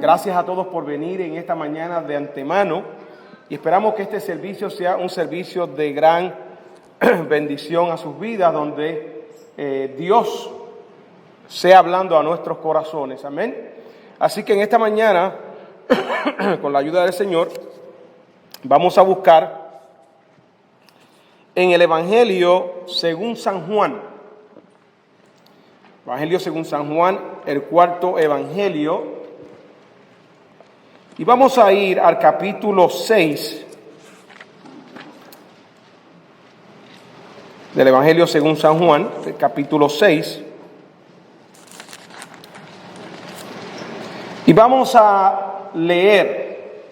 Gracias a todos por venir en esta mañana de antemano y esperamos que este servicio sea un servicio de gran bendición a sus vidas, donde Dios sea hablando a nuestros corazones. Amén. Así que en esta mañana, con la ayuda del Señor, vamos a buscar en el Evangelio según San Juan. Evangelio según San Juan, el cuarto Evangelio. Y vamos a ir al capítulo 6 del Evangelio según San Juan, el capítulo 6. Y vamos a leer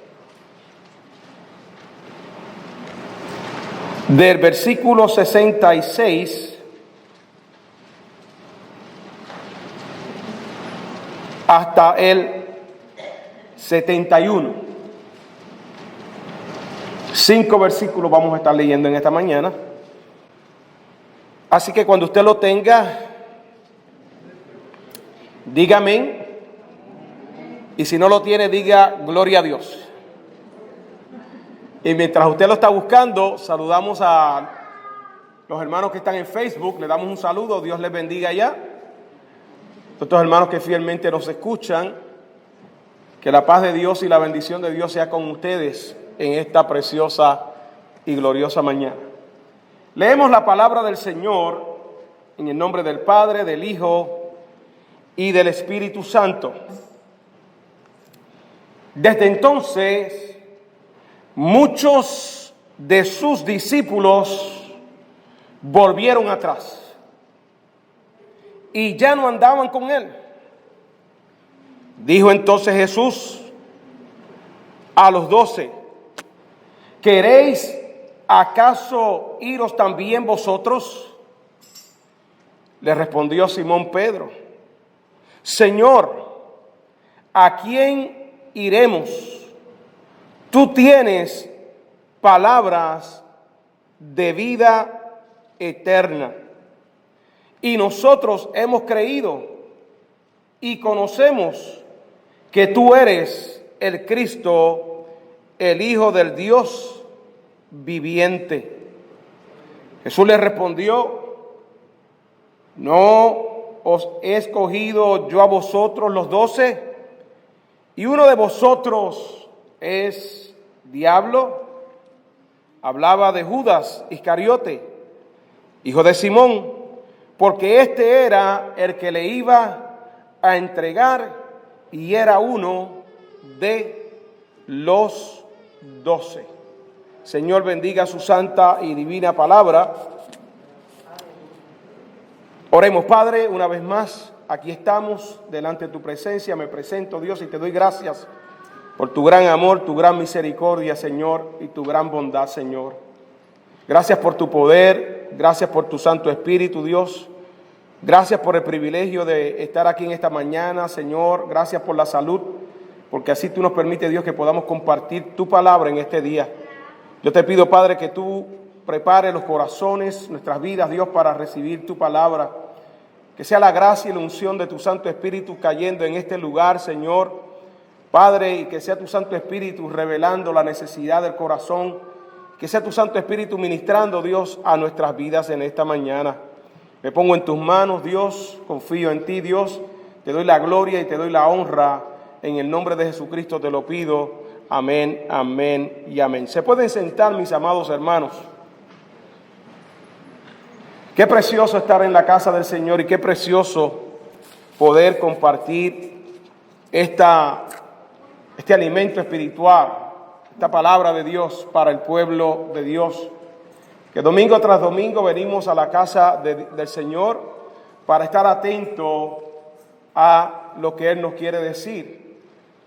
del versículo 66 hasta el 71. 5 versículos vamos a estar leyendo en esta mañana. Así que cuando usted lo tenga, dígame. Y si no lo tiene, diga gloria a Dios. Y mientras usted lo está buscando, saludamos a los hermanos que están en Facebook. Le damos un saludo. Dios les bendiga allá. Estos hermanos que fielmente nos escuchan. Que la paz de Dios y la bendición de Dios sea con ustedes en esta preciosa y gloriosa mañana. Leemos la palabra del Señor en el nombre del Padre, del Hijo y del Espíritu Santo. Desde entonces, muchos de sus discípulos volvieron atrás y ya no andaban con él. Dijo entonces Jesús a los 12: ¿queréis acaso iros también vosotros? Le respondió Simón Pedro: Señor, ¿a quién iremos? Tú tienes palabras de vida eterna, y nosotros hemos creído y conocemos que tú eres el Cristo, el Hijo del Dios viviente. Jesús le respondió: ¿no os he escogido yo a vosotros los 12? ¿Y uno de vosotros es diablo? Hablaba de Judas Iscariote, hijo de Simón, porque este era el que le iba a entregar y era uno de los 12. Señor, bendiga su santa y divina palabra. Oremos. Padre, una vez más, aquí estamos delante de tu presencia. Me presento, Dios, y te doy gracias por tu gran amor, tu gran misericordia, Señor, y tu gran bondad, Señor. Gracias por tu poder, gracias por tu Santo Espíritu, Dios. Gracias por el privilegio de estar aquí en esta mañana, Señor. Gracias por la salud, porque así tú nos permites, Dios, que podamos compartir tu palabra en este día. Yo te pido, Padre, que tú prepares los corazones, nuestras vidas, Dios, para recibir tu palabra. Que sea la gracia y la unción de tu Santo Espíritu cayendo en este lugar, Señor. Padre, y que sea tu Santo Espíritu revelando la necesidad del corazón. Que sea tu Santo Espíritu ministrando, Dios, a nuestras vidas en esta mañana. Me pongo en tus manos, Dios, confío en ti, Dios. Te doy la gloria y te doy la honra. En el nombre de Jesucristo te lo pido. Amén, amén y amén. Se pueden sentar, mis amados hermanos. Qué precioso estar en la casa del Señor y qué precioso poder compartir este alimento espiritual, esta palabra de Dios para el pueblo de Dios. Que domingo tras domingo venimos a la casa del Señor para estar atentos a lo que Él nos quiere decir.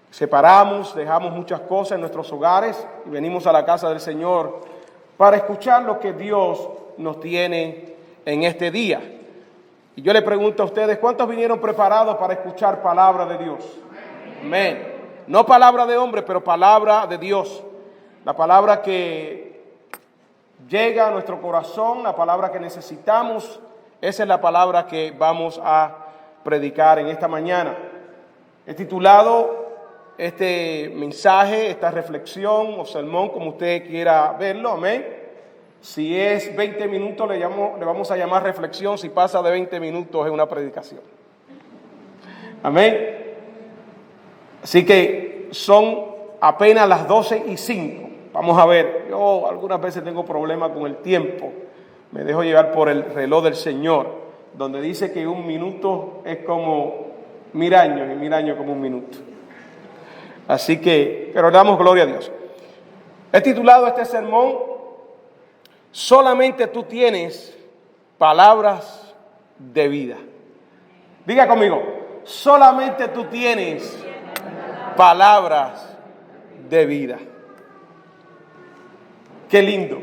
Separamos, dejamos muchas cosas en nuestros hogares y venimos a la casa del Señor para escuchar lo que Dios nos tiene en este día. Y yo le pregunto a ustedes, ¿cuántos vinieron preparados para escuchar palabra de Dios? Amén. No palabra de hombre, pero palabra de Dios. La palabra que llega a nuestro corazón, la palabra que necesitamos. Esa es la palabra que vamos a predicar en esta mañana. He titulado este mensaje, esta reflexión o sermón, como usted quiera verlo, amén. Si es 20 minutos, le vamos a llamar reflexión. Si pasa de 20 minutos, es una predicación. Amén. Así que son apenas las 12:05. Vamos a ver, yo algunas veces tengo problemas con el tiempo. Me dejo llevar por el reloj del Señor, donde dice que un minuto es como 1000 años y 1000 años como un minuto. Así que, pero le damos gloria a Dios. He titulado este sermón, Solamente tú tienes palabras de vida. Diga conmigo, solamente tú tienes palabras de vida. Qué lindo.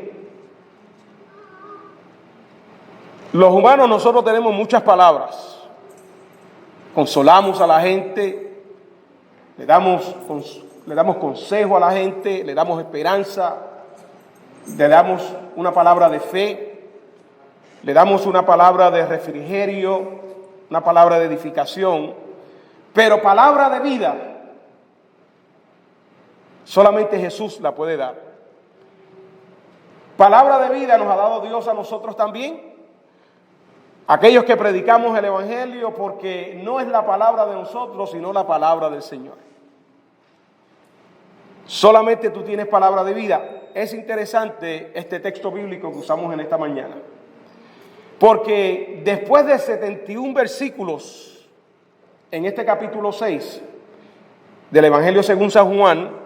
Los humanos, nosotros tenemos muchas palabras. Consolamos a la gente, le damos consejo a la gente, le damos esperanza, le damos una palabra de fe, le damos una palabra de refrigerio, una palabra de edificación, pero palabra de vida solamente Jesús la puede dar. Palabra de vida nos ha dado Dios a nosotros también, aquellos que predicamos el Evangelio, porque no es la palabra de nosotros, sino la palabra del Señor. Solamente tú tienes palabra de vida. Es interesante este texto bíblico que usamos en esta mañana, porque después de 71 versículos en este capítulo 6 del Evangelio según San Juan,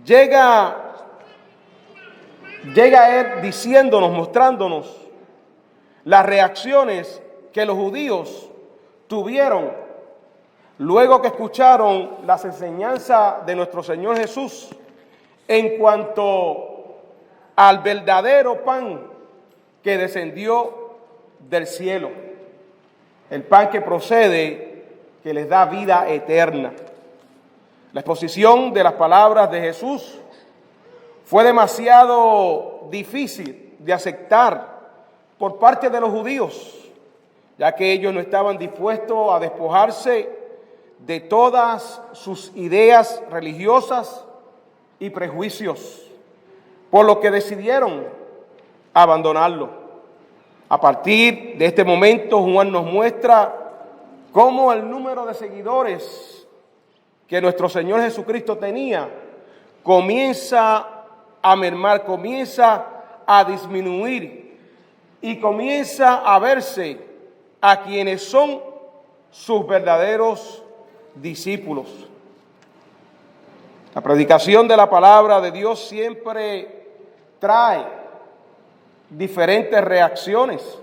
llega él diciéndonos, mostrándonos las reacciones que los judíos tuvieron luego que escucharon las enseñanzas de nuestro Señor Jesús en cuanto al verdadero pan que descendió del cielo, el pan que procede, que les da vida eterna. La exposición de las palabras de Jesús fue demasiado difícil de aceptar por parte de los judíos, ya que ellos no estaban dispuestos a despojarse de todas sus ideas religiosas y prejuicios, por lo que decidieron abandonarlo. A partir de este momento, Juan nos muestra cómo el número de seguidores que nuestro Señor Jesucristo tenía comienza a mermar, comienza a disminuir y comienza a verse a quienes son sus verdaderos discípulos. La predicación de la palabra de Dios siempre trae diferentes reacciones.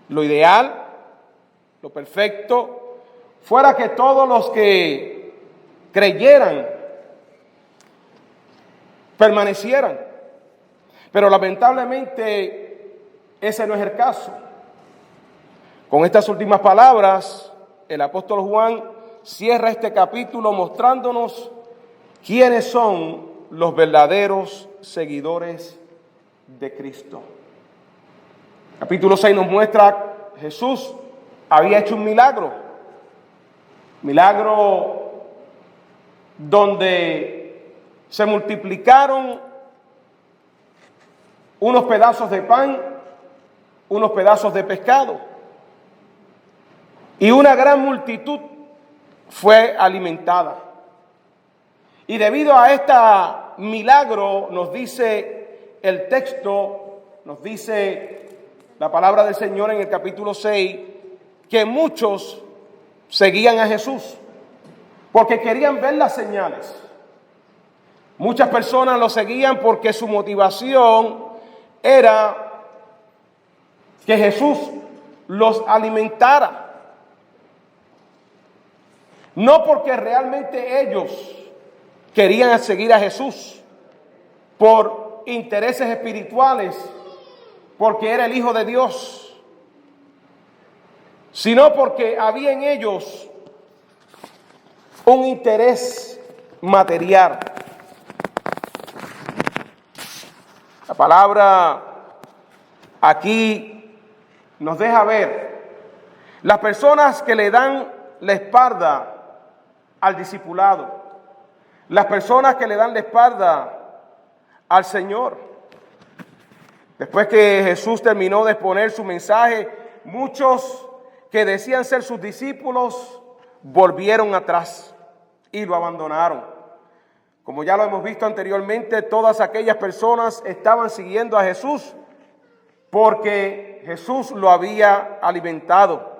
Lo ideal, lo perfecto, fuera que todos los que creyeran permanecieran. Pero lamentablemente ese no es el caso. Con estas últimas palabras, el apóstol Juan cierra este capítulo mostrándonos quiénes son los verdaderos seguidores de Cristo. Capítulo 6 nos muestra que Jesús había hecho un milagro donde se multiplicaron unos pedazos de pan, unos pedazos de pescado, y una gran multitud fue alimentada. Y debido a este milagro, nos dice el texto, nos dice la palabra del Señor en el capítulo 6, que muchos seguían a Jesús porque querían ver las señales. Muchas personas lo seguían porque su motivación era que Jesús los alimentara. No porque realmente ellos querían seguir a Jesús por intereses espirituales, porque era el Hijo de Dios, sino porque había en ellos un interés material. La palabra aquí nos deja ver las personas que le dan la espalda al discipulado, las personas que le dan la espalda al Señor. Después que Jesús terminó de exponer su mensaje, muchos que decían ser sus discípulos volvieron atrás y lo abandonaron. Como ya lo hemos visto anteriormente, todas aquellas personas estaban siguiendo a Jesús porque Jesús lo había alimentado.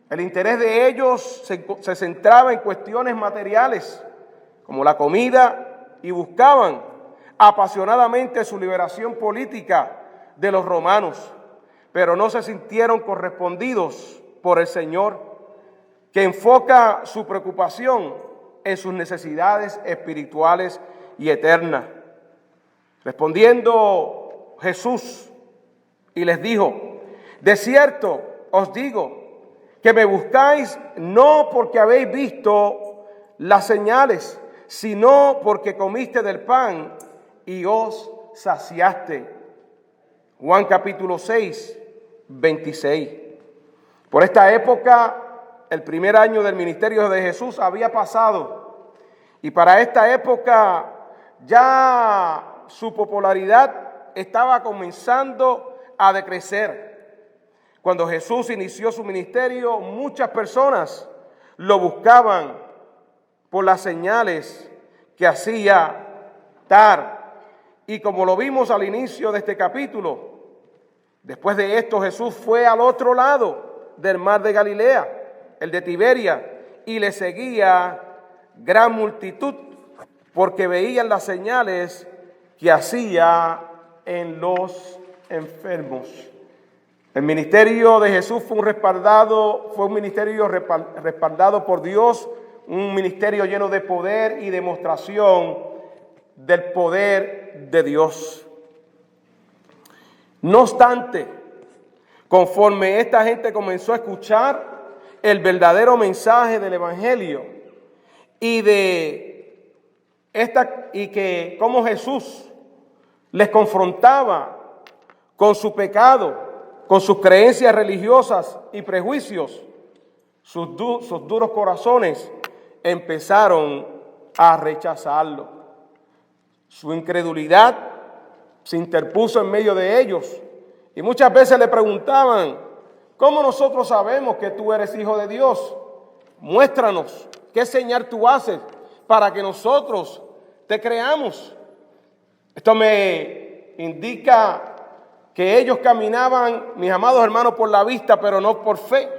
El interés de ellos se centraba en cuestiones materiales, como la comida, y buscaban apasionadamente su liberación política de los romanos, pero no se sintieron correspondidos por el Señor, que enfoca su preocupación en sus necesidades espirituales y eternas. Respondiendo Jesús y les dijo: de cierto os digo que me buscáis no porque habéis visto las señales, sino porque comiste del pan y os saciaste. Juan capítulo 6, 26. Por esta época, el primer año del ministerio de Jesús había pasado, y para esta época ya su popularidad estaba comenzando a decrecer. Cuando Jesús inició su ministerio, muchas personas lo buscaban por las señales que hacía dar. Y como lo vimos al inicio de este capítulo, después de esto Jesús fue al otro lado del mar de Galilea, el de Tiberia, y le seguía gran multitud porque veían las señales que hacía en los enfermos. El ministerio de Jesús fue un ministerio respaldado por Dios, un ministerio lleno de poder y demostración del poder de Dios. No obstante, conforme esta gente comenzó a escuchar el verdadero mensaje del Evangelio y que cómo Jesús les confrontaba con su pecado, con sus creencias religiosas y prejuicios, sus duros corazones empezaron a rechazarlo. Su incredulidad se interpuso en medio de ellos y muchas veces le preguntaban: ¿cómo nosotros sabemos que tú eres hijo de Dios? Muéstranos qué señal tú haces para que nosotros te creamos. Esto me indica que ellos caminaban, mis amados hermanos, por la vista, pero no por fe.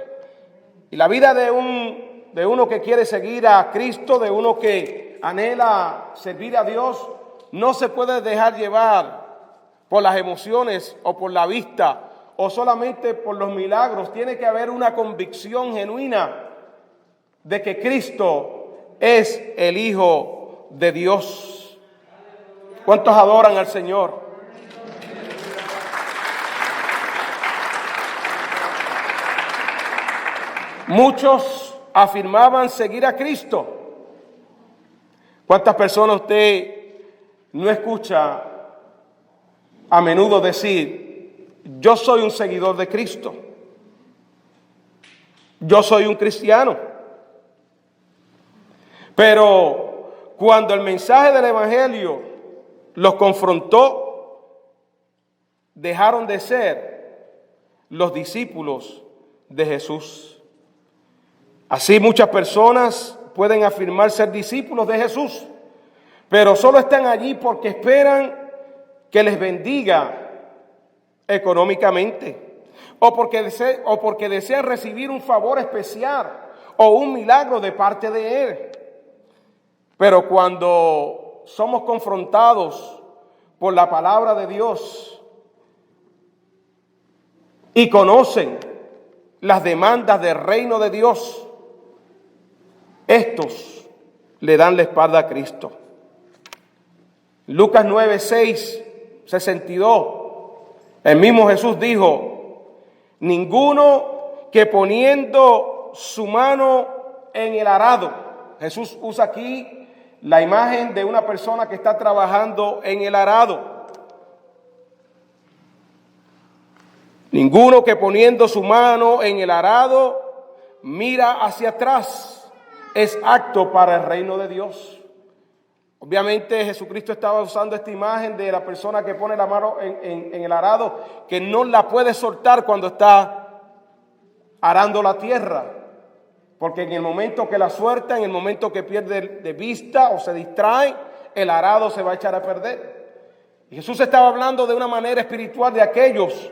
Y la vida de uno que quiere seguir a Cristo, de uno que anhela servir a Dios, no se puede dejar llevar por las emociones o por la vista o solamente por los milagros. Tiene que haber una convicción genuina de que Cristo es el Hijo de Dios. ¿Cuántos adoran al Señor? Muchos afirmaban seguir a Cristo. ¿Cuántas personas usted no escucha a menudo decir: yo soy un seguidor de Cristo, yo soy un cristiano? Pero cuando el mensaje del Evangelio los confrontó, dejaron de ser los discípulos de Jesús. Así muchas personas pueden afirmar ser discípulos de Jesús, pero solo están allí porque esperan que les bendiga económicamente o porque desean recibir un favor especial o un milagro de parte de Él. Pero cuando somos confrontados por la palabra de Dios y conocen las demandas del reino de Dios, estos le dan la espalda a Cristo. Lucas 9, 6, 62. El mismo Jesús dijo: ninguno que poniendo su mano en el arado. Jesús usa aquí la imagen de una persona que está trabajando en el arado. Ninguno que poniendo su mano en el arado mira hacia atrás es apto para el reino de Dios. Obviamente Jesucristo estaba usando esta imagen de la persona que pone la mano en el arado, que no la puede soltar cuando está arando la tierra, porque en el momento que la suelta, en el momento que pierde de vista o se distrae, el arado se va a echar a perder. Y Jesús estaba hablando de una manera espiritual de aquellos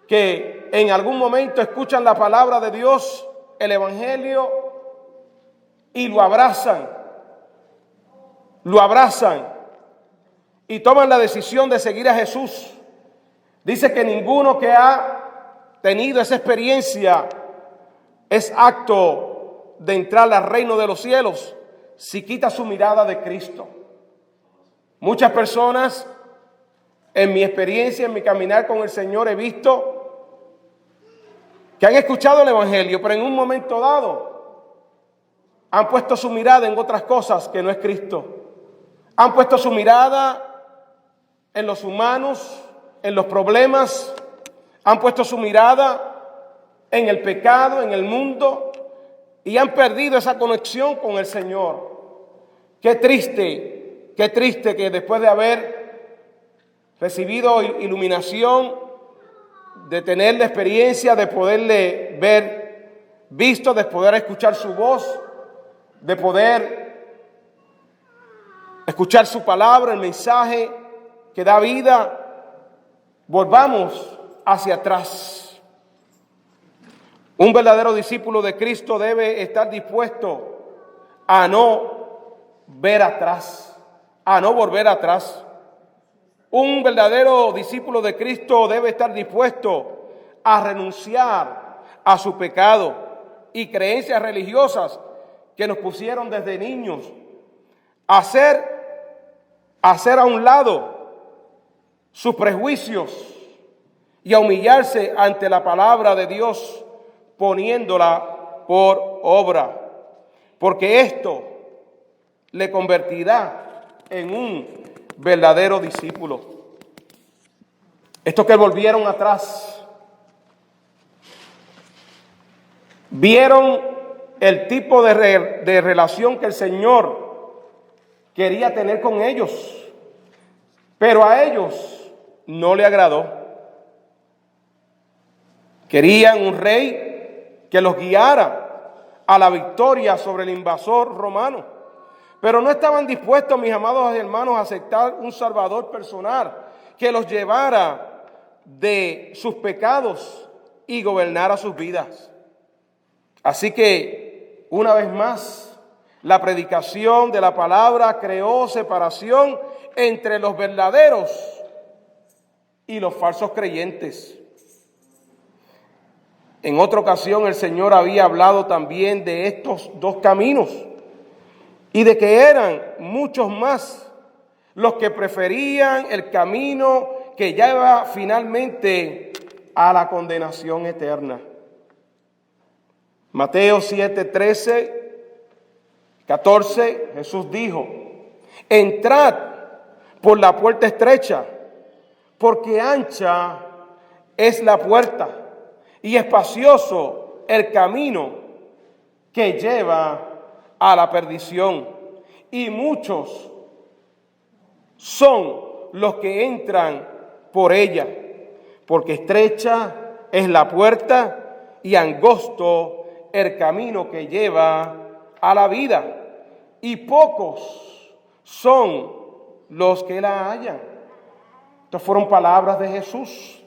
que en algún momento escuchan la palabra de Dios, el evangelio, y lo abrazan y toman la decisión de seguir a Jesús. Dice que ninguno que ha tenido esa experiencia es apto de entrar al reino de los cielos si quita su mirada de Cristo. Muchas personas, en mi experiencia, en mi caminar con el Señor, he visto que han escuchado el evangelio, pero en un momento dado han puesto su mirada en otras cosas que no es Cristo. Han puesto su mirada en los humanos, en los problemas. Han puesto su mirada en el pecado, en el mundo. Y han perdido esa conexión con el Señor. Qué triste que después de haber recibido iluminación, de tener la experiencia, de poderle ver, visto, de poder escuchar su voz, de poder escuchar su palabra, el mensaje que da vida, volvamos hacia atrás. Un verdadero discípulo de Cristo debe estar dispuesto a no ver atrás, a no volver atrás. Un verdadero discípulo de Cristo debe estar dispuesto a renunciar a su pecado y creencias religiosas que nos pusieron desde niños, hacer a un lado sus prejuicios y a humillarse ante la palabra de Dios, poniéndola por obra, porque esto le convertirá en un verdadero discípulo. Estos que volvieron atrás vieron el tipo de relación que el Señor quería tener con ellos, pero a ellos no le agradó. Querían un rey que los guiara a la victoria sobre el invasor romano, pero no estaban dispuestos, mis amados hermanos, a aceptar un salvador personal que los llevara de sus pecados y gobernara sus vidas. Así que, una vez más, la predicación de la palabra creó separación entre los verdaderos y los falsos creyentes. En otra ocasión el Señor había hablado también de estos dos caminos y de que eran muchos más los que preferían el camino que lleva finalmente a la condenación eterna. Mateo 7:13, 14, Jesús dijo: entrad por la puerta estrecha, porque ancha es la puerta y espacioso el camino que lleva a la perdición, y muchos son los que entran por ella, porque estrecha es la puerta y angosto el camino que lleva a la vida, y pocos son los que la hallan. Estas fueron palabras de Jesús.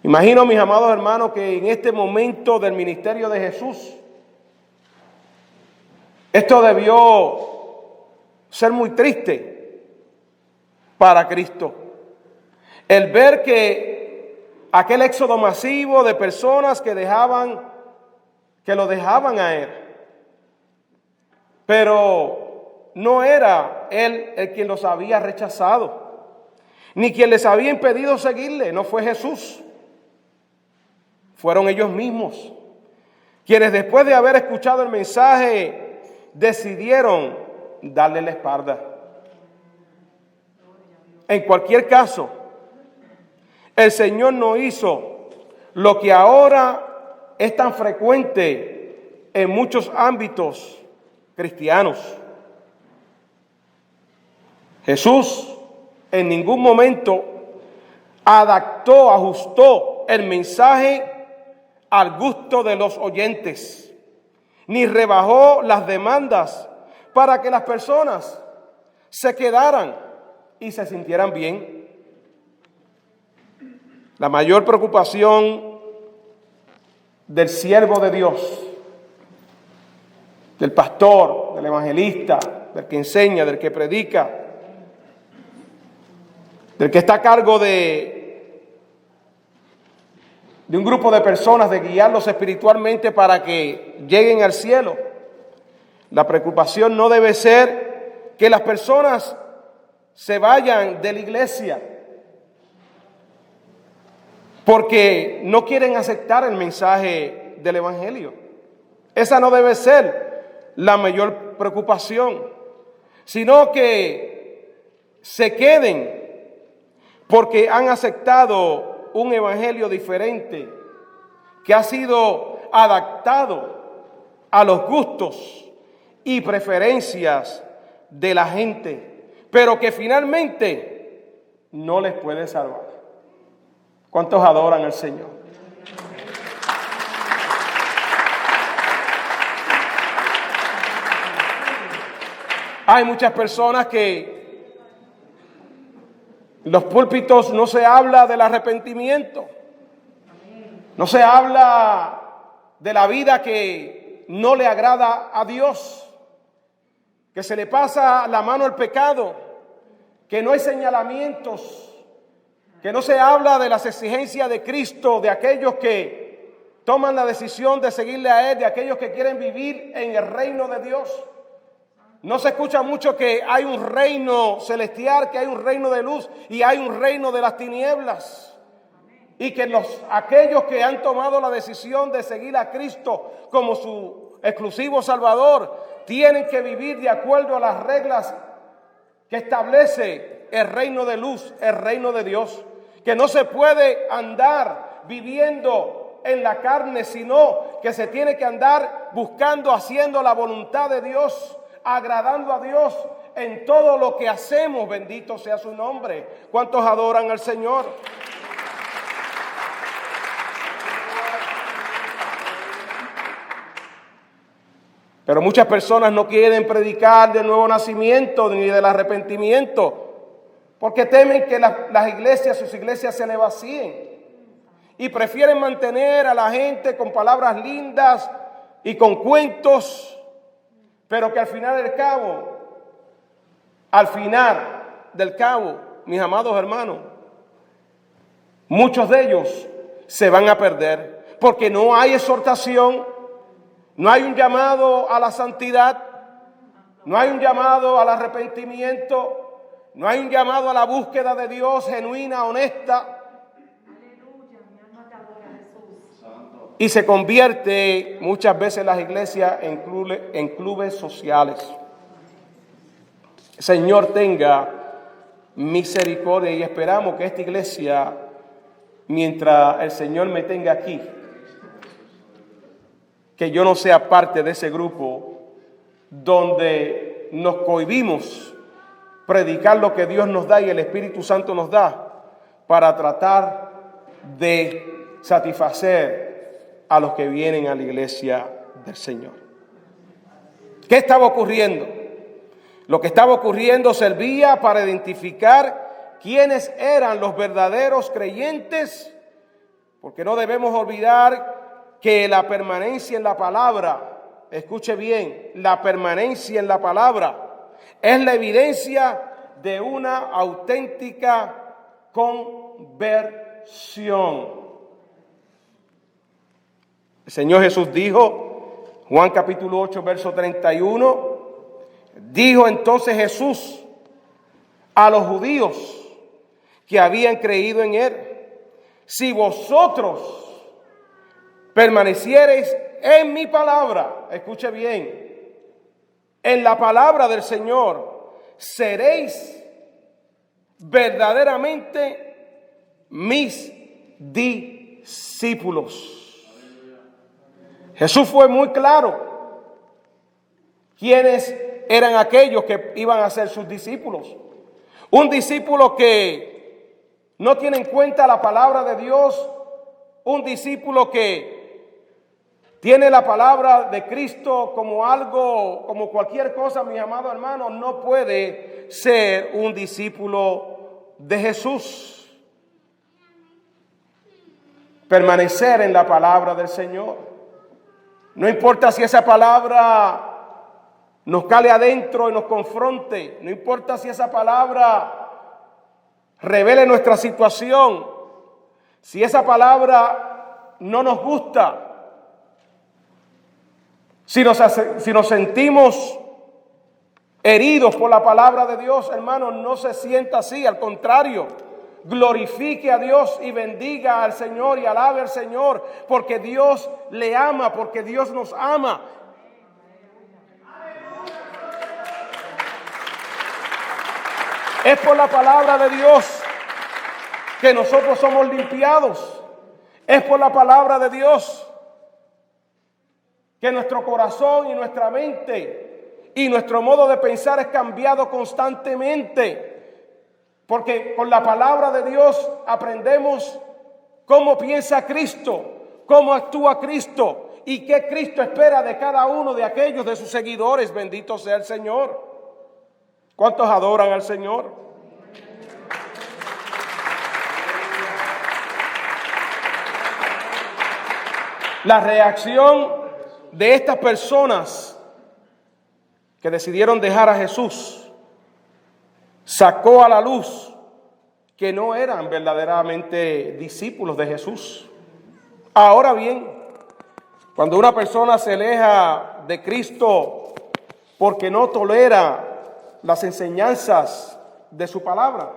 Imagino, mis amados hermanos, que en este momento del ministerio de Jesús, esto debió ser muy triste para Cristo. El ver que aquel éxodo masivo de personas que lo dejaban a Él. Pero no era Él el quien los había rechazado, ni quien les había impedido seguirle. No fue Jesús. Fueron ellos mismos quienes, después de haber escuchado el mensaje, decidieron darle la espalda. En cualquier caso, el Señor no hizo lo que ahora es tan frecuente en muchos ámbitos cristianos. Jesús en ningún momento adaptó, ajustó el mensaje al gusto de los oyentes, ni rebajó las demandas para que las personas se quedaran y se sintieran bien. La mayor preocupación del siervo de Dios, del pastor, del evangelista, del que enseña, del que predica, del que está a cargo de un grupo de personas, de guiarlos espiritualmente para que lleguen al cielo. La preocupación no debe ser que las personas se vayan de la iglesia porque no quieren aceptar el mensaje del evangelio. Esa no debe ser la mayor preocupación, sino que se queden porque han aceptado un evangelio diferente que ha sido adaptado a los gustos y preferencias de la gente, pero que finalmente no les puede salvar. ¿Cuántos adoran al Señor? Hay muchas personas que en los púlpitos no se habla del arrepentimiento, no se habla de la vida que no le agrada a Dios, que se le pasa la mano al pecado, que no hay señalamientos, que no se habla de las exigencias de Cristo, de aquellos que toman la decisión de seguirle a Él, de aquellos que quieren vivir en el reino de Dios. No se escucha mucho que hay un reino celestial, que hay un reino de luz y hay un reino de las tinieblas. Y que aquellos que han tomado la decisión de seguir a Cristo como su exclusivo Salvador, tienen que vivir de acuerdo a las reglas que establece el reino de luz, el reino de Dios. Que no se puede andar viviendo en la carne, sino que se tiene que andar buscando, haciendo la voluntad de Dios, agradando a Dios en todo lo que hacemos. Bendito sea su nombre. ¿Cuántos adoran al Señor? Pero muchas personas no quieren predicar del nuevo nacimiento ni del arrepentimiento, porque temen que las iglesias, sus iglesias se le vacíen, y prefieren mantener a la gente con palabras lindas y con cuentos, pero que al final del cabo, mis amados hermanos, muchos de ellos se van a perder, porque no hay exhortación, no hay un llamado a la santidad, no hay un llamado al arrepentimiento, no hay un llamado a la búsqueda de Dios genuina, honesta. Y se convierte muchas veces las iglesias en clubes sociales. Señor, tenga misericordia, y esperamos que esta iglesia, mientras el Señor me tenga aquí, que yo no sea parte de ese grupo donde nos cohibimos predicar lo que Dios nos da y el Espíritu Santo nos da para tratar de satisfacer a los que vienen a la iglesia del Señor. ¿Qué estaba ocurriendo? Lo que estaba ocurriendo servía para identificar quiénes eran los verdaderos creyentes, porque no debemos olvidar que la permanencia en la palabra, escuche bien, la permanencia en la palabra es la evidencia de una auténtica conversión. El Señor Jesús dijo, Juan capítulo 8, verso 31, dijo entonces Jesús a los judíos que habían creído en Él: si vosotros permaneciereis en mi palabra, escuche bien, en la palabra del Señor, seréis verdaderamente mis discípulos. Jesús fue muy claro quiénes eran aquellos que iban a ser sus discípulos. Un discípulo que no tiene en cuenta la palabra de Dios, un discípulo que tiene la palabra de Cristo como algo, como cualquier cosa, mis amados hermanos, no puede ser un discípulo de Jesús. Permanecer en la palabra del Señor. No importa si esa palabra nos cale adentro y nos confronte. No importa si esa palabra revele nuestra situación. Si esa palabra no nos gusta. Si nos sentimos heridos por la palabra de Dios, hermanos, no se sienta así. Al contrario, glorifique a Dios y bendiga al Señor y alabe al Señor. Porque Dios le ama, porque Dios nos ama. Es por la palabra de Dios que nosotros somos limpiados. Es por la palabra de Dios que nuestro corazón y nuestra mente y nuestro modo de pensar es cambiado constantemente. Porque con la palabra de Dios aprendemos cómo piensa Cristo, cómo actúa Cristo y qué Cristo espera de cada uno de aquellos de sus seguidores. Bendito sea el Señor. ¿Cuántos adoran al Señor? La reacción de estas personas que decidieron dejar a Jesús sacó a la luz que no eran verdaderamente discípulos de Jesús. Ahora bien, cuando una persona se aleja de Cristo porque no tolera las enseñanzas de su palabra,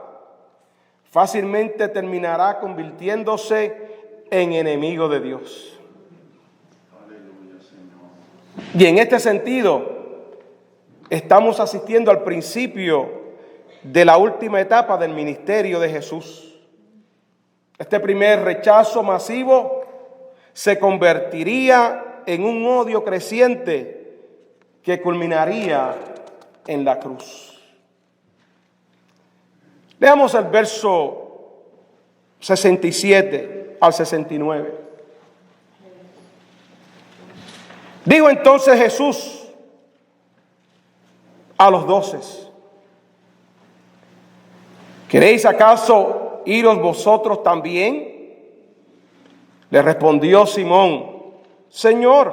fácilmente terminará convirtiéndose en enemigo de Dios. Y en este sentido, estamos asistiendo al principio de la última etapa del ministerio de Jesús. Este primer rechazo masivo se convertiría en un odio creciente que culminaría en la cruz. Veamos el verso 67 al 69. Dijo entonces Jesús a los 12: ¿queréis acaso iros vosotros también? Le respondió Simón: Señor,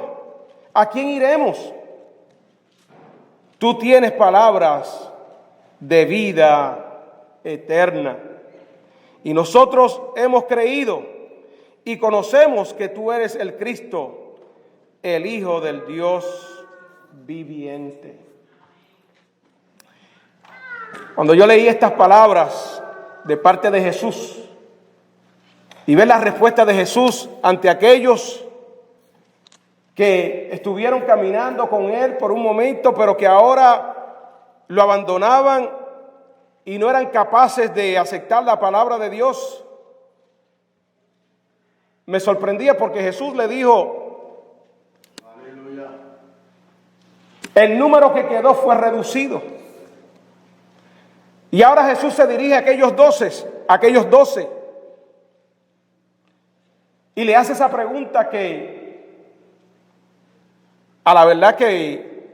¿a quién iremos? Tú tienes palabras de vida eterna. Y nosotros hemos creído y conocemos que tú eres el Cristo, el Hijo del Dios viviente. Cuando yo leí estas palabras de parte de Jesús y ver la respuesta de Jesús ante aquellos que estuvieron caminando con él por un momento, pero que ahora lo abandonaban y no eran capaces de aceptar la palabra de Dios, me sorprendía porque Jesús le dijo: aleluya. El número que quedó fue reducido. Y ahora Jesús se dirige a aquellos 12, y le hace esa pregunta que, a la verdad que,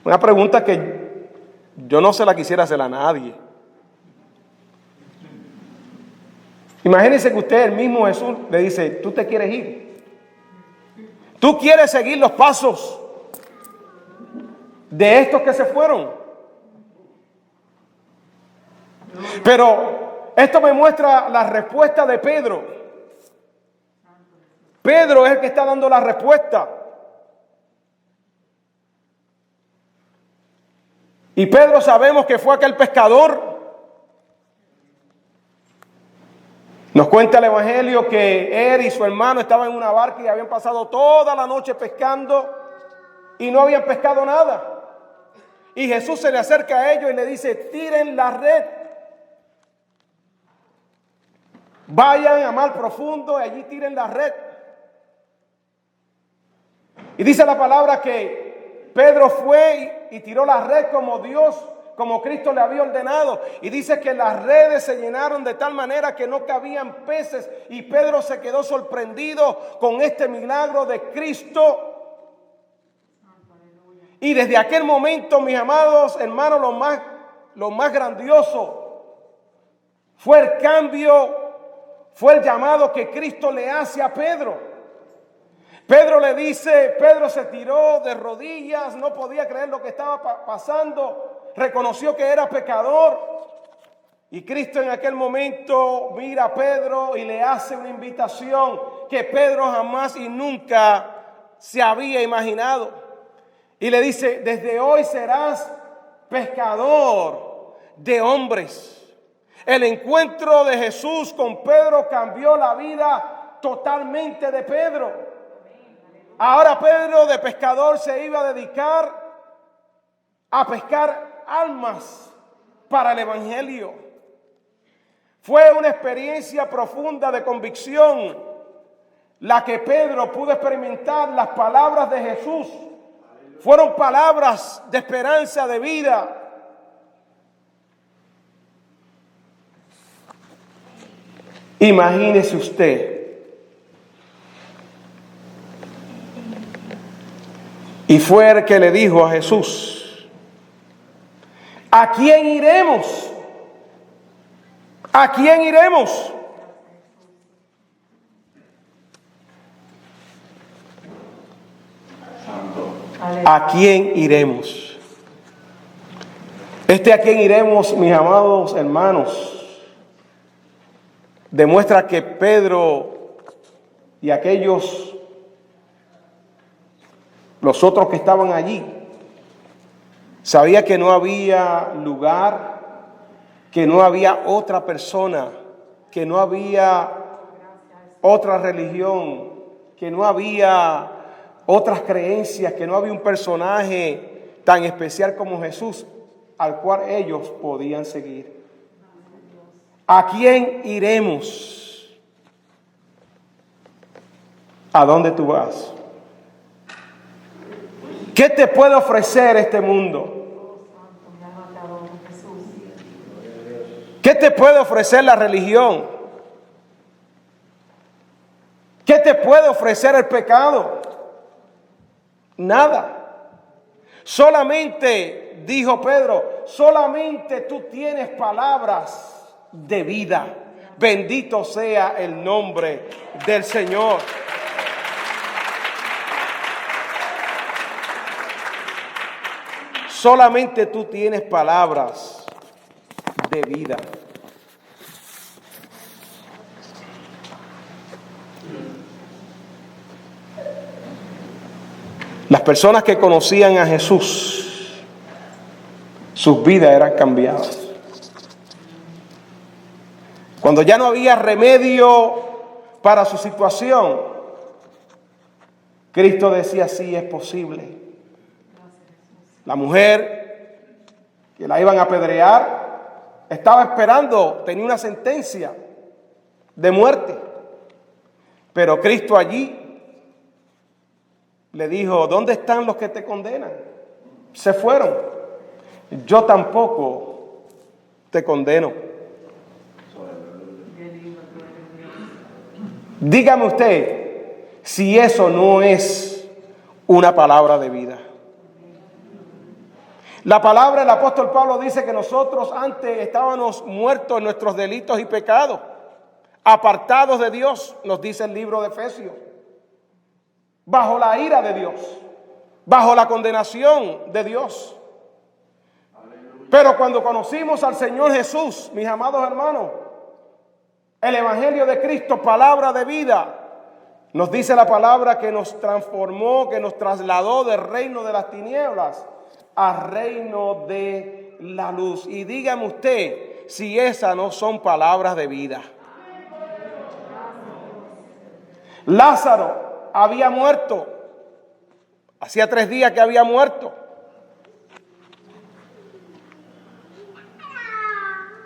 una pregunta que yo no se la quisiera hacer a nadie. Imagínense que usted, el mismo Jesús, le dice: ¿tú te quieres ir? ¿Tú quieres seguir los pasos de estos que se fueron? Pero esto me muestra la respuesta de Pedro. Pedro es el que está dando la respuesta. Y Pedro sabemos que fue aquel pescador. Nos cuenta el Evangelio que él y su hermano estaban en una barca y habían pasado toda la noche pescando y no habían pescado nada. Y Jesús se le acerca a ellos y le dice: tiren la red. Vayan a mar profundo y allí tiren la red. Y dice la palabra que Pedro fue y tiró la red como Cristo le había ordenado. Y dice que las redes se llenaron de tal manera que no cabían peces. Y Pedro se quedó sorprendido con este milagro de Cristo. Y desde aquel momento, mis amados hermanos, lo más grandioso fue el cambio, fue el llamado que Cristo le hace a Pedro. Pedro se tiró de rodillas, no podía creer lo que estaba pasando, reconoció que era pecador. Y Cristo en aquel momento mira a Pedro y le hace una invitación que Pedro jamás y nunca se había imaginado. Y le dice: desde hoy serás pescador de hombres. El encuentro de Jesús con Pedro cambió la vida totalmente de Pedro. Ahora Pedro, de pescador, se iba a dedicar a pescar almas para el evangelio. Fue una experiencia profunda de convicción la que Pedro pudo experimentar. Las palabras de Jesús fueron palabras de esperanza, de vida. Imagínese usted. Y fue el que le dijo a Jesús: ¿a quién iremos? ¿A quién iremos? ¿A quién iremos? ¿A quién iremos, mis amados hermanos? Demuestra que Pedro y los otros que estaban allí, sabía que no había lugar, que no había otra persona, que no había otra religión, que no había otras creencias, que no había un personaje tan especial como Jesús al cual ellos podían seguir. ¿A quién iremos? ¿A dónde tú vas? ¿Qué te puede ofrecer este mundo? ¿Qué te puede ofrecer la religión? ¿Qué te puede ofrecer el pecado? Nada. Solamente, dijo Pedro, solamente tú tienes palabras de vida. Bendito sea el nombre del Señor. Solamente tú tienes palabras de vida. Las personas que conocían a Jesús, sus vidas eran cambiadas. Cuando ya no había remedio para su situación, Cristo decía: sí, es posible. La mujer que la iban a apedrear estaba esperando, tenía una sentencia de muerte. Pero Cristo allí le dijo: ¿dónde están los que te condenan? Se fueron. Yo tampoco te condeno. Dígame usted si eso no es una palabra de vida. La palabra del apóstol Pablo dice que nosotros antes estábamos muertos en nuestros delitos y pecados, apartados de Dios, nos dice el libro de Efesios, bajo la ira de Dios, bajo la condenación de Dios. Pero cuando conocimos al Señor Jesús, mis amados hermanos, el Evangelio de Cristo, palabra de vida, nos dice la palabra que nos transformó, que nos trasladó del reino de las tinieblas al reino de la luz. Y dígame usted si esas no son palabras de vida. Lázaro había muerto. Hacía 3 días que había muerto.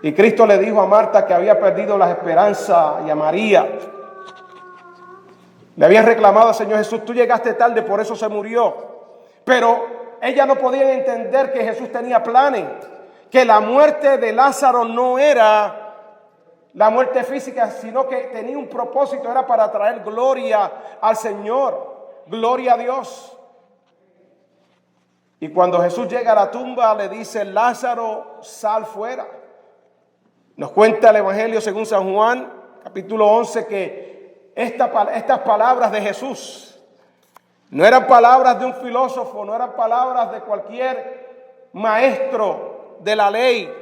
Y Cristo le dijo a Marta que había perdido la esperanza y a María Le habían reclamado al Señor Jesús, tú llegaste tarde, por eso se murió. Pero ellas no podían entender que Jesús tenía planes, que la muerte de Lázaro no era la muerte física, sino que tenía un propósito, era para traer gloria al Señor, gloria a Dios. Y cuando Jesús llega a la tumba, le dice, Lázaro, sal fuera. Nos cuenta el Evangelio según San Juan, capítulo 11, que estas palabras de Jesús no eran palabras de un filósofo, no eran palabras de cualquier maestro de la ley,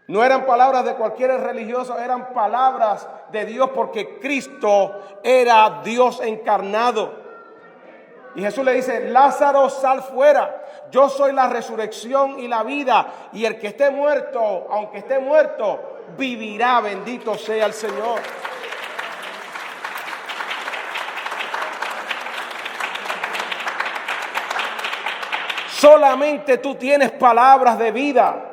no eran palabras de cualquier religioso, eran palabras de Dios, porque Cristo era Dios encarnado. Y Jesús le dice, Lázaro, sal fuera. Yo soy la resurrección y la vida. Y el que esté muerto, aunque esté muerto, vivirá. Bendito sea el Señor. Solamente tú tienes palabras de vida.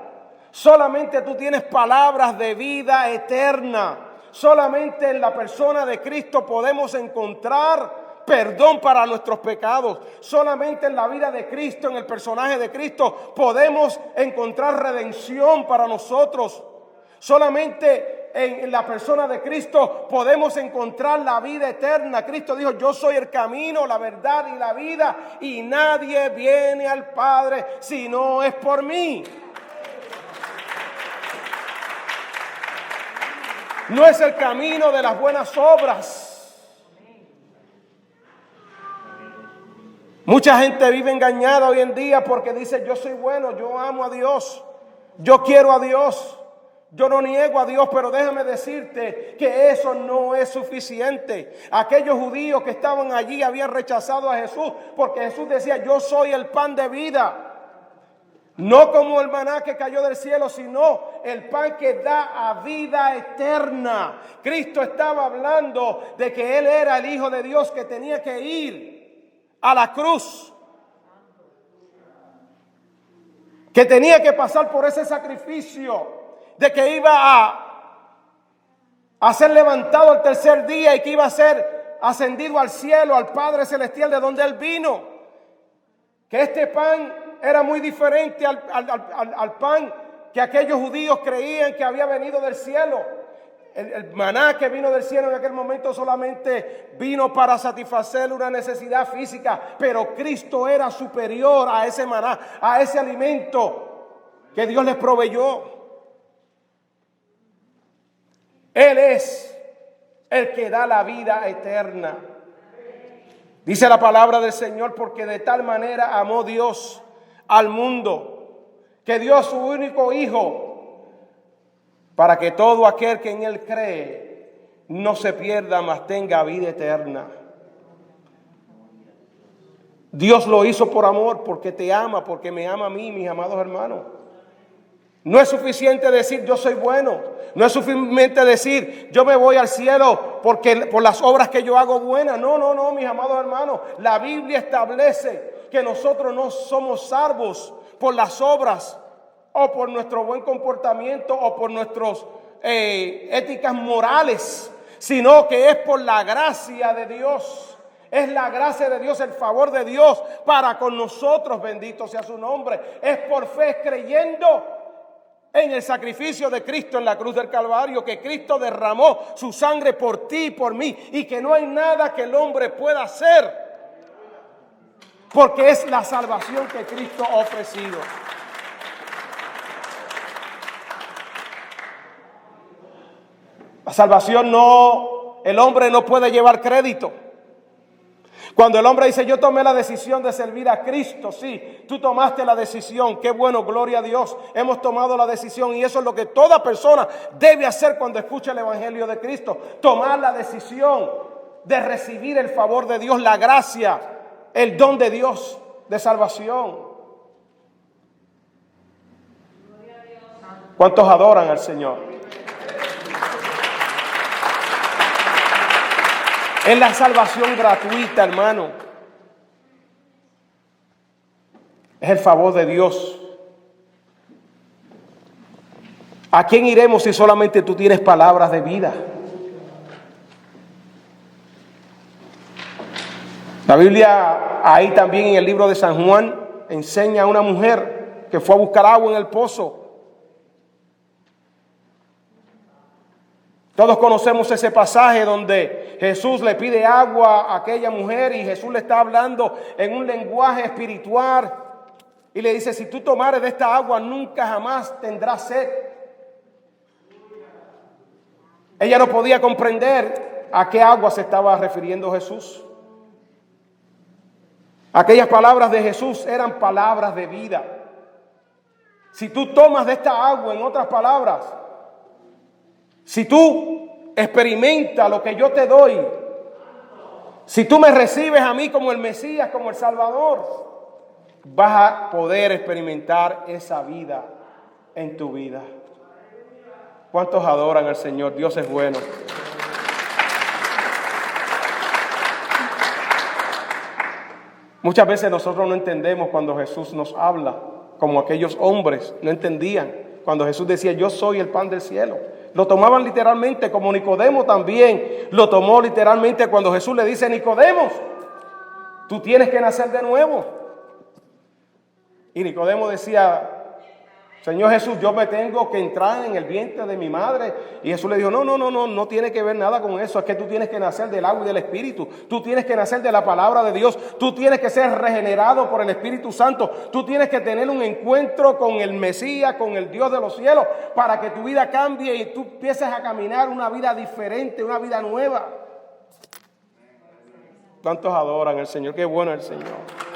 Solamente tú tienes palabras de vida eterna. Solamente en la persona de Cristo podemos encontrar perdón para nuestros pecados. Solamente en la vida de Cristo, en el personaje de Cristo, podemos encontrar redención para nosotros. Solamente en la persona de Cristo podemos encontrar la vida eterna. Cristo dijo, yo soy el camino, la verdad y la vida, y nadie viene al Padre si no es por mí. No es el camino de las buenas obras. Mucha gente vive engañada hoy en día porque dice, yo soy bueno, yo amo a Dios, yo quiero a Dios, yo no niego a Dios, pero déjame decirte que eso no es suficiente. Aquellos judíos que estaban allí habían rechazado a Jesús porque Jesús decía, yo soy el pan de vida. No como el maná que cayó del cielo, sino el pan que da a vida eterna. Cristo estaba hablando de que Él era el Hijo de Dios, que tenía que ir a la cruz, que tenía que pasar por ese sacrificio, de que iba a ser levantado al tercer día y que iba a ser ascendido al cielo, al Padre Celestial de donde Él vino. Que este pan era muy diferente al pan que aquellos judíos creían que había venido del cielo. El maná que vino del cielo en aquel momento solamente vino para satisfacer una necesidad física, pero Cristo era superior a ese maná, a ese alimento que Dios les proveyó. Él es el que da la vida eterna. Dice la palabra del Señor, porque de tal manera amó Dios al mundo, que dio a su único Hijo, para que todo aquel que en Él cree no se pierda, mas tenga vida eterna. Dios lo hizo por amor, porque te ama, porque me ama a mí, mis amados hermanos. No es suficiente decir yo soy bueno. No es suficiente decir yo me voy al cielo porque por las obras que yo hago buenas. No, mis amados hermanos. La Biblia establece que nosotros no somos salvos por las obras o por nuestro buen comportamiento o por nuestras éticas morales, sino que es por la gracia de Dios. Es la gracia de Dios, el favor de Dios para con nosotros. Bendito sea su nombre. Es por fe creyendo en el sacrificio de Cristo en la cruz del Calvario, que Cristo derramó su sangre por ti y por mí, y que no hay nada que el hombre pueda hacer, porque es la salvación que Cristo ha ofrecido. La salvación el hombre no puede llevar crédito. Cuando el hombre dice, yo tomé la decisión de servir a Cristo, sí, tú tomaste la decisión, qué bueno, gloria a Dios, hemos tomado la decisión, y eso es lo que toda persona debe hacer cuando escucha el Evangelio de Cristo, tomar la decisión de recibir el favor de Dios, la gracia, el don de Dios de salvación. ¿Cuántos adoran al Señor? Es la salvación gratuita, hermano. Es el favor de Dios. ¿A quién iremos si solamente tú tienes palabras de vida? La Biblia, ahí también en el libro de San Juan, enseña a una mujer que fue a buscar agua en el pozo. Todos conocemos ese pasaje donde Jesús le pide agua a aquella mujer y Jesús le está hablando en un lenguaje espiritual y le dice: si tú tomares de esta agua nunca jamás tendrás sed. Ella no podía comprender a qué agua se estaba refiriendo Jesús. Aquellas palabras de Jesús eran palabras de vida. Si tú tomas de esta agua, en otras palabras, si tú experimentas lo que yo te doy, si tú me recibes a mí como el Mesías, como el Salvador, vas a poder experimentar esa vida en tu vida. ¿Cuántos adoran al Señor? Dios es bueno. Muchas veces nosotros no entendemos cuando Jesús nos habla, como aquellos hombres no entendían cuando Jesús decía: yo soy el pan del cielo. Lo tomaban literalmente, como Nicodemo también lo tomó literalmente cuando Jesús le dice: Nicodemo, tú tienes que nacer de nuevo. Y Nicodemo decía: Señor Jesús, yo me tengo que entrar en el vientre de mi madre. Y Jesús le dijo: no tiene que ver nada con eso. Es que tú tienes que nacer del agua y del Espíritu. Tú tienes que nacer de la palabra de Dios. Tú tienes que ser regenerado por el Espíritu Santo. Tú tienes que tener un encuentro con el Mesías, con el Dios de los cielos, para que tu vida cambie y tú empieces a caminar una vida diferente, una vida nueva. ¿Cuántos adoran al Señor? Qué bueno es el Señor.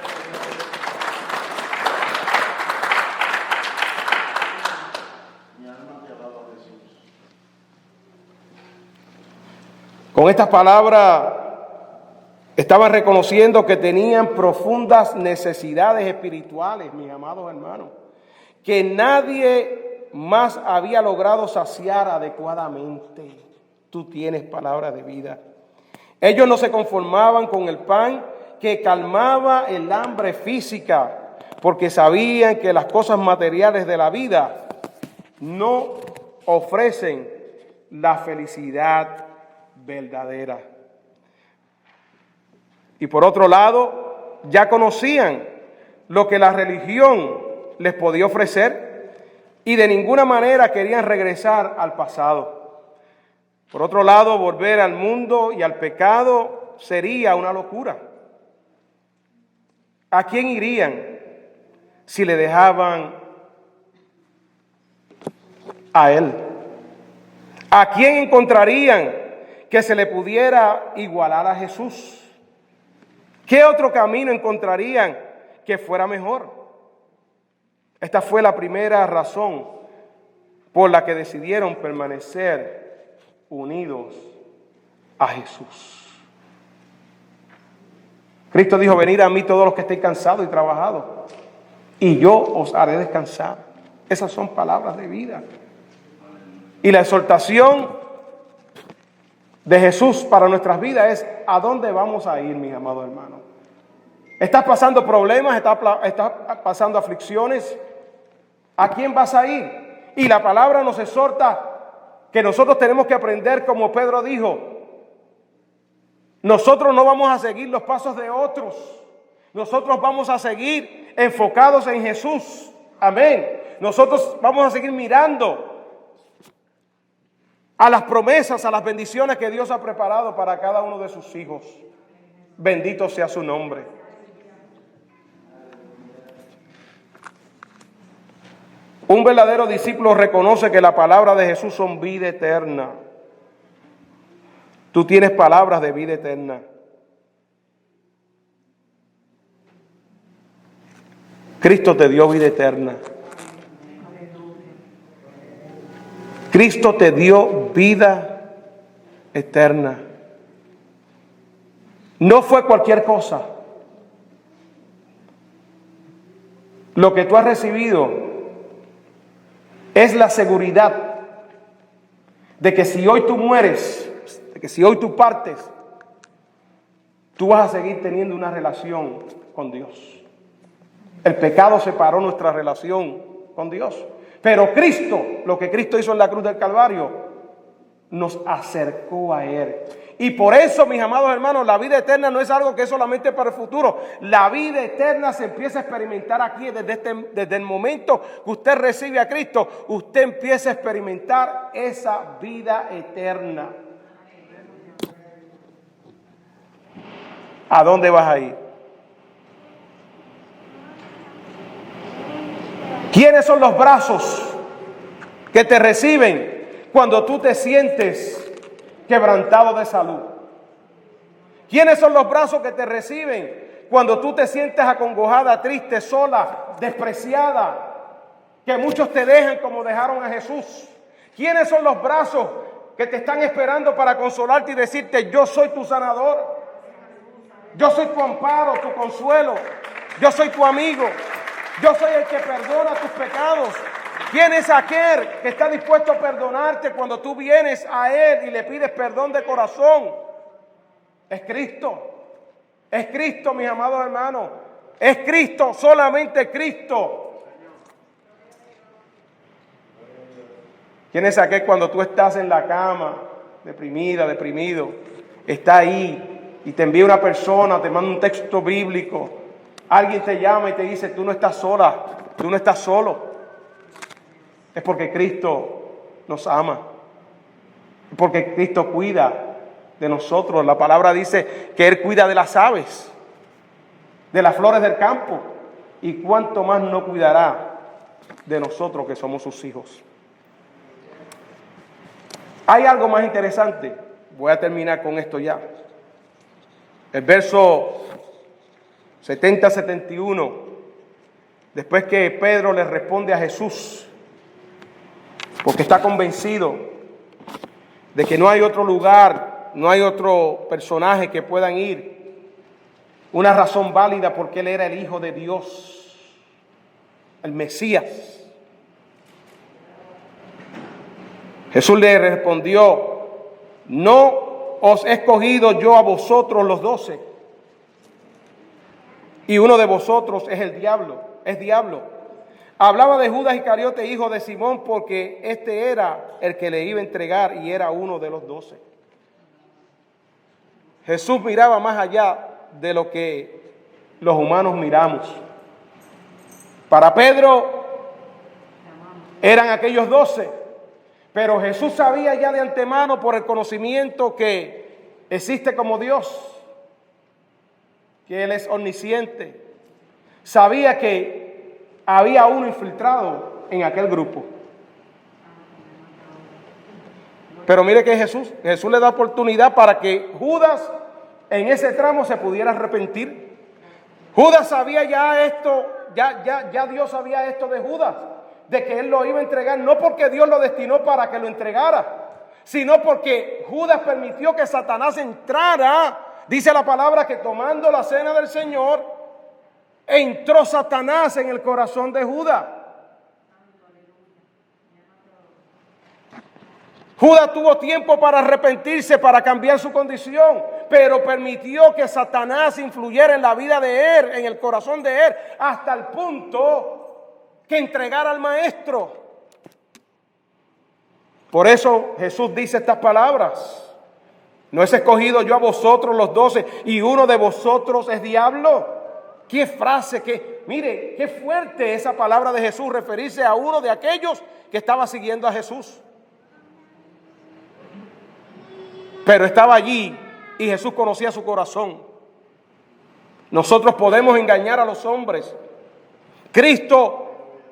Con estas palabras estaban reconociendo que tenían profundas necesidades espirituales, mis amados hermanos, que nadie más había logrado saciar adecuadamente. Tú tienes palabra de vida. Ellos no se conformaban con el pan que calmaba el hambre física, porque sabían que las cosas materiales de la vida no ofrecen la felicidad verdadera. Y por otro lado, ya conocían lo que la religión les podía ofrecer y de ninguna manera querían regresar al pasado. Por otro lado, volver al mundo y al pecado sería una locura. ¿A quién irían si le dejaban a Él? ¿A quién encontrarían que se le pudiera igualar a Jesús? ¿Qué otro camino encontrarían que fuera mejor? Esta fue la primera razón por la que decidieron permanecer unidos a Jesús. Cristo dijo: venid a mí todos los que estéis cansados y trabajados, y yo os haré descansar. Esas son palabras de vida. Y la exhortación de Jesús para nuestras vidas es: ¿a dónde vamos a ir, mis amados hermanos? ¿Estás pasando problemas? ¿Estás pasando aflicciones? ¿A quién vas a ir? Y la palabra nos exhorta que nosotros tenemos que aprender, como Pedro dijo: nosotros no vamos a seguir los pasos de otros. Nosotros vamos a seguir enfocados en Jesús. Amén. Nosotros vamos a seguir mirando a las promesas, a las bendiciones que Dios ha preparado para cada uno de sus hijos. Bendito sea su nombre. Un verdadero discípulo reconoce que la palabra de Jesús son vida eterna. Tú tienes palabras de vida eterna. Cristo te dio vida eterna. Cristo te dio vida eterna. No fue cualquier cosa. Lo que tú has recibido es la seguridad de que si hoy tú mueres, de que si hoy tú partes, tú vas a seguir teniendo una relación con Dios. El pecado separó nuestra relación con Dios. Pero Cristo, lo que Cristo hizo en la cruz del Calvario, nos acercó a Él. Y por eso, mis amados hermanos, la vida eterna no es algo que es solamente para el futuro. La vida eterna se empieza a experimentar aquí desde el momento que usted recibe a Cristo. Usted empieza a experimentar esa vida eterna. ¿A dónde vas a ir? ¿Quiénes son los brazos que te reciben cuando tú te sientes quebrantado de salud? ¿Quiénes son los brazos que te reciben cuando tú te sientes acongojada, triste, sola, despreciada? Que muchos te dejan como dejaron a Jesús. ¿Quiénes son los brazos que te están esperando para consolarte y decirte: yo soy tu sanador, yo soy tu amparo, tu consuelo, yo soy tu amigo, yo soy el que perdona tus pecados? ¿Quién es aquel que está dispuesto a perdonarte cuando tú vienes a Él y le pides perdón de corazón? Es Cristo. Es Cristo, mis amados hermanos. Es Cristo, solamente Cristo. ¿Quién es aquel cuando tú estás en la cama, deprimida, deprimido, está ahí y te envía una persona, te manda un texto bíblico, alguien te llama y te dice: tú no estás sola, tú no estás solo? Es porque Cristo nos ama, es porque Cristo cuida de nosotros. La palabra dice que Él cuida de las aves, de las flores del campo, y cuánto más no cuidará de nosotros que somos sus hijos. Hay algo más interesante. Voy a terminar con esto ya. El verso 70-71, después que Pedro le responde a Jesús, porque está convencido de que no hay otro lugar, no hay otro personaje que puedan ir, una razón válida porque Él era el Hijo de Dios, el Mesías. Jesús le respondió: no os he escogido yo a vosotros los 12, y uno de vosotros es el diablo, es diablo. Hablaba de Judas Iscariote, hijo de Simón, porque este era el que le iba a entregar y era uno de los 12. Jesús miraba más allá de lo que los humanos miramos. Para Pedro eran aquellos 12. Pero Jesús sabía ya de antemano, por el conocimiento que existe como Dios, que Él es omnisciente. Sabía que había uno infiltrado en aquel grupo. Pero mire que Jesús le da oportunidad para que Judas en ese tramo se pudiera arrepentir. Judas sabía ya esto, ya Dios sabía esto de Judas, de que Él lo iba a entregar, no porque Dios lo destinó para que lo entregara, sino porque Judas permitió que Satanás entrara. Dice la palabra que tomando la cena del Señor, entró Satanás en el corazón de Judas. Judas tuvo tiempo para arrepentirse, para cambiar su condición, pero permitió que Satanás influyera en la vida de él, en el corazón de él, hasta el punto que entregara al maestro. Por eso Jesús dice estas palabras: no he escogido yo a vosotros los 12 y uno de vosotros es diablo. Qué frase, mire, qué fuerte esa palabra de Jesús, referirse a uno de aquellos que estaba siguiendo a Jesús. Pero estaba allí y Jesús conocía su corazón. Nosotros podemos engañar a los hombres. Cristo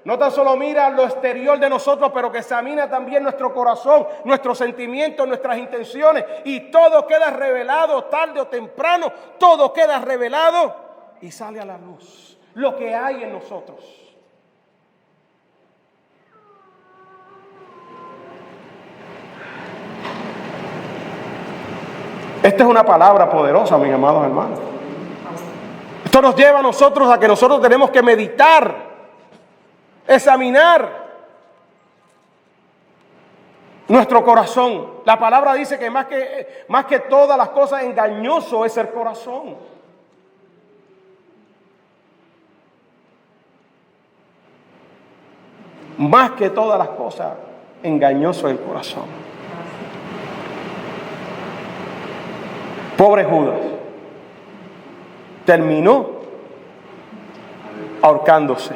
no tan solo mira lo exterior de nosotros, pero que examina también nuestro corazón, nuestros sentimientos, nuestras intenciones. Y todo queda revelado, tarde o temprano, todo queda revelado y sale a la luz lo que hay en nosotros. Esta es una palabra poderosa, mis amados hermanos. Esto nos lleva a nosotros a que nosotros tenemos que meditar, examinar nuestro corazón. La palabra dice que más que todas las cosas, engañoso es el corazón. Más que todas las cosas, engañoso es el corazón. Pobre Judas. Terminó ahorcándose.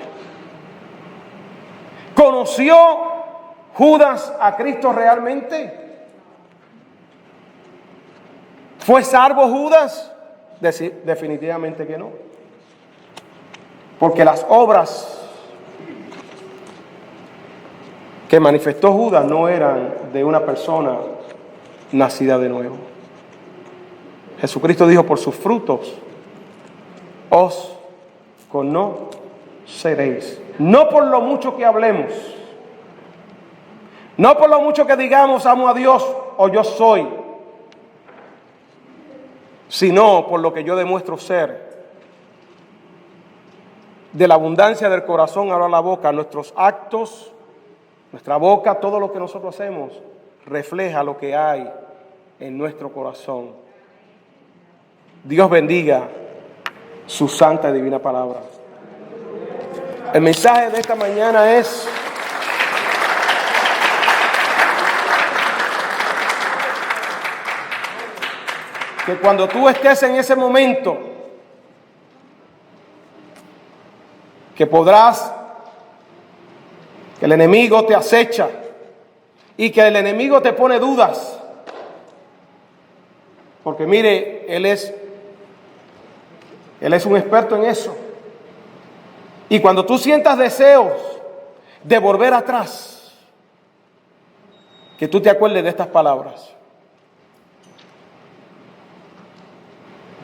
¿Conoció Judas a Cristo realmente? ¿Fue salvo Judas? Definitivamente que no. Porque las obras que manifestó Judas no eran de una persona nacida de nuevo. Jesucristo dijo: por sus frutos os conoceréis. No por lo mucho que hablemos, no por lo mucho que digamos amo a Dios o yo soy, sino por lo que yo demuestro ser. De la abundancia del corazón habla la boca. Nuestros actos, nuestra boca, todo lo que nosotros hacemos refleja lo que hay en nuestro corazón. Dios bendiga su santa y divina palabra. El mensaje de esta mañana es: que cuando tú estés en ese momento, que el enemigo te acecha y que el enemigo te pone dudas, porque mire, él es un experto en eso. Y cuando tú sientas deseos de volver atrás, que tú te acuerdes de estas palabras.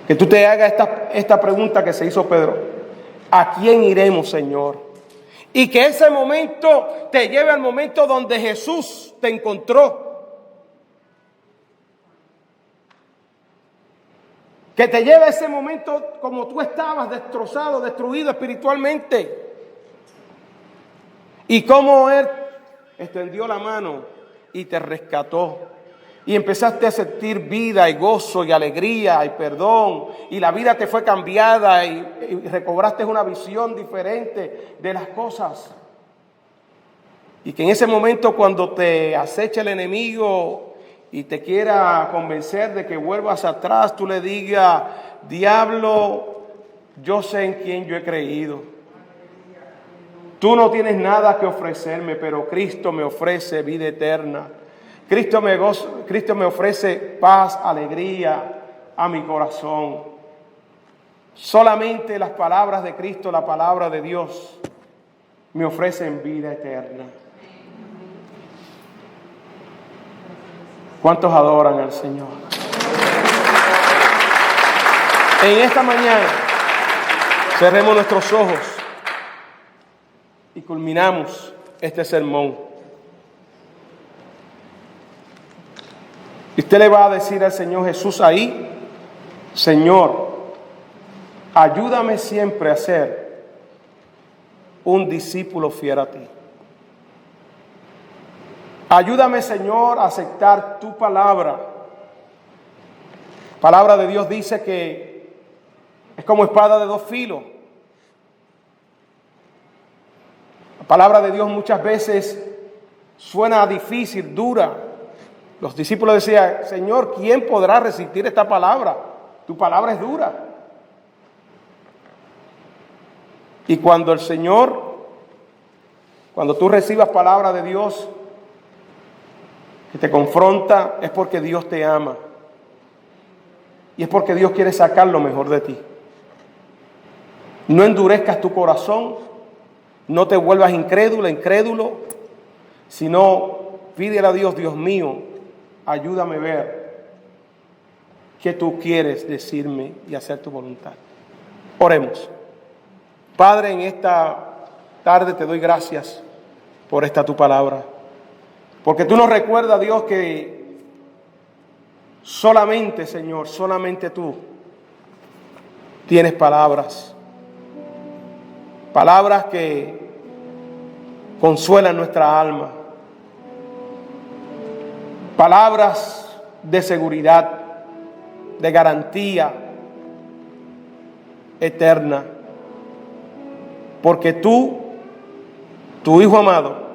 Que tú te hagas esta pregunta que se hizo Pedro: ¿a quién iremos, Señor? Y que ese momento te lleve al momento donde Jesús te encontró. Que te lleve a ese momento como tú estabas, destrozado, destruido espiritualmente. Y cómo Él extendió la mano y te rescató. Y empezaste a sentir vida y gozo y alegría y perdón. Y la vida te fue cambiada y recobraste una visión diferente de las cosas. Y que en ese momento, cuando te acecha el enemigo y te quiera convencer de que vuelvas atrás, tú le digas: diablo, yo sé en quién yo he creído. Tú no tienes nada que ofrecerme, pero Cristo me ofrece vida eterna. Cristo me ofrece paz, alegría a mi corazón. Solamente las palabras de Cristo, la palabra de Dios, me ofrecen vida eterna. ¿Cuántos adoran al Señor? En esta mañana cerremos nuestros ojos y culminamos este sermón. Y usted le va a decir al Señor Jesús ahí: Señor, ayúdame siempre a ser un discípulo fiel a ti. Ayúdame, Señor, a aceptar tu palabra. La palabra de Dios dice que es como espada de dos filos. La palabra de Dios muchas veces suena difícil, dura. Los discípulos decían: Señor, ¿quién podrá resistir esta palabra? Tu palabra es dura. Y cuando tú recibas palabra de Dios que te confronta, es porque Dios te ama. Y es porque Dios quiere sacar lo mejor de ti. No endurezcas tu corazón, no te vuelvas incrédulo, sino pídele a Dios: Dios mío, ayúdame a ver qué tú quieres decirme y hacer tu voluntad. Oremos. Padre, en esta tarde te doy gracias por esta tu palabra. Porque tú nos recuerdas, Dios, que solamente, Señor, solamente tú tienes palabras. Palabras que consuelan nuestra alma. Palabras de seguridad, de garantía eterna. Porque tú, tu Hijo amado,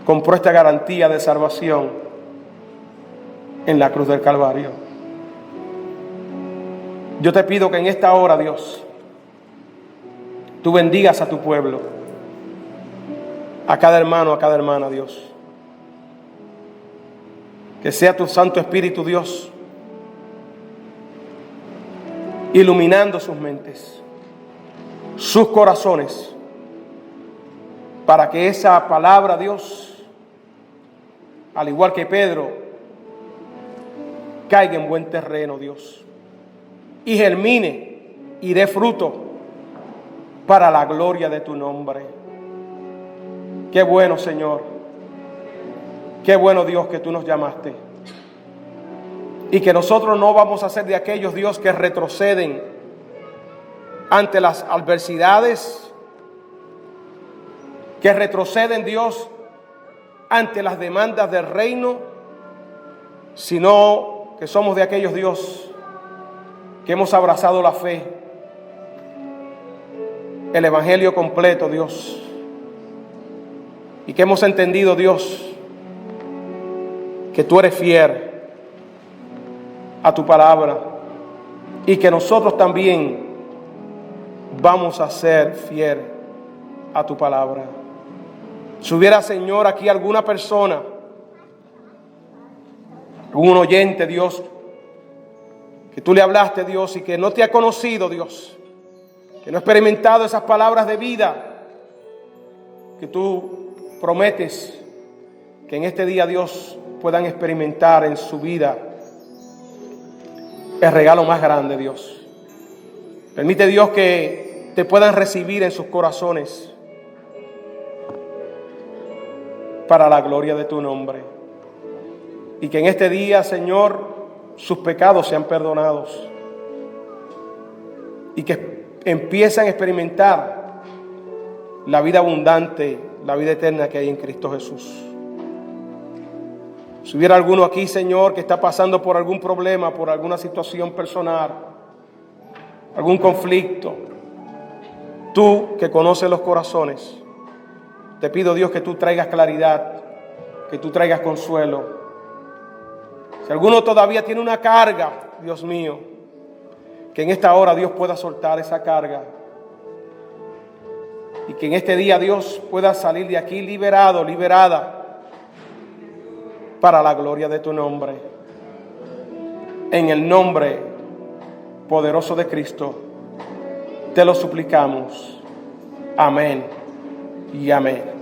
compró esta garantía de salvación en la cruz del Calvario. Yo te pido que en esta hora, Dios, tú bendigas a tu pueblo, a cada hermano, a cada hermana, Dios. Que sea tu Santo Espíritu, Dios, iluminando sus mentes, sus corazones, para que esa palabra, Dios, al igual que Pedro, caiga en buen terreno, Dios, y germine y dé fruto para la gloria de tu nombre. Qué bueno, Señor. Qué bueno, Dios, que tú nos llamaste. Y que nosotros no vamos a ser de aquellos, Dios, que retroceden ante las adversidades, que retroceden, Dios, ante las demandas del reino, sino que somos de aquellos, Dios, que hemos abrazado la fe, el evangelio completo, Dios, y que hemos entendido, Dios, que tú eres fiel a tu palabra y que nosotros también vamos a ser fiel a tu palabra. Si hubiera, Señor, aquí alguna persona, algún oyente, Dios, que tú le hablaste, Dios, y que no te ha conocido, Dios, que no ha experimentado esas palabras de vida que tú prometes que en este día, Dios, puedan experimentar en su vida el regalo más grande, Dios. Permite, Dios, que te puedan recibir en sus corazones para la gloria de tu nombre. Y que en este día, Señor, sus pecados sean perdonados y que empiecen a experimentar la vida abundante, la vida eterna que hay en Cristo Jesús. Si hubiera alguno aquí, Señor, que está pasando por algún problema, por alguna situación personal, algún conflicto, tú que conoces los corazones, te pido, Dios, que tú traigas claridad, que tú traigas consuelo. Si alguno todavía tiene una carga, Dios mío, que en esta hora Dios pueda soltar esa carga y que en este día Dios pueda salir de aquí liberado, liberada, para la gloria de tu nombre. En el nombre poderoso de Cristo, te lo suplicamos. Amén y amén.